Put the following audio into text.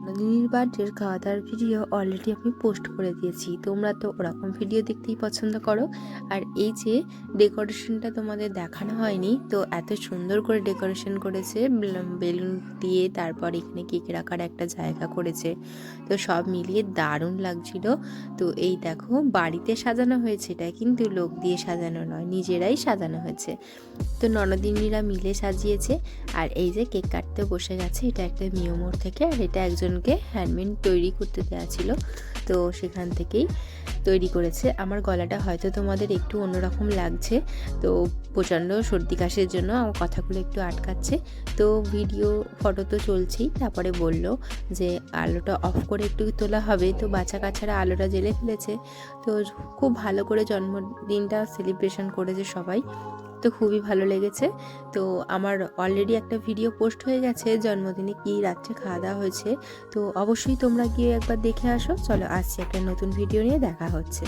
নন্দিনীর বার্থডের খাওয়া দাওয়ার ভিডিও অলরেডি আমি পোস্ট করে দিয়েছি। তোমরা তো ওরকম ভিডিও দেখতেই পছন্দ করো। আর এই যে ডেকোরেশনটা তোমাদের দেখানো হয়নি, তো এত সুন্দর করে ডেকোরেশন করেছে বেলুন দিয়ে, তারপর এখানে কেক রাখার একটা জায়গা করেছে, তো সব মিলিয়ে দারুণ লাগছিল। তো এই দেখো বাড়িতে সাজানো হয়েছে, এটা কিন্তু লোক দিয়ে সাজানো নয়, নিজেরাই সাজানো হয়েছে। তো ননদিনীরা মিলে সাজিয়েছে। আর এই যে কেক কাটতে বসে গেছে, এটা একটা মিওমোর থেকে, আর এটা একজনকে হ্যান্ডমেড তৈরি করতে দেওয়া ছিল, তো সেখান থেকেই তৈরি করেছে। আমার গলাটা হয়তো তোমাদের একটু অন্যরকম লাগছে, তো প্রচণ্ড সর্দি কাশির জন্য আমার কথাগুলো একটু আটকাচ্ছে। তো ভিডিও ফটো তো চলছেই, তারপরে বলল যে আলোটা অফ করে একটু তোলা হবে, তো বাচ্চা কাচ্চারা আলোটা জ্বেলে ফেলেছে। তো খুব ভালো করে জন্মদিনটা সেলিব্রেশন করেছে সবাই, তো খুবই ভালো লেগেছে। তো আমার অলরেডি একটা ভিডিও পোস্ট হয়ে গেছে জন্মদিনে কি রাত্রে খাওয়া দাওয়া হয়েছে, তো অবশ্যই তোমরা গিয়ে একবার দেখে আসো। চলো আসছি একটা নতুন ভিডিও নিয়ে, দেখা হচ্ছে।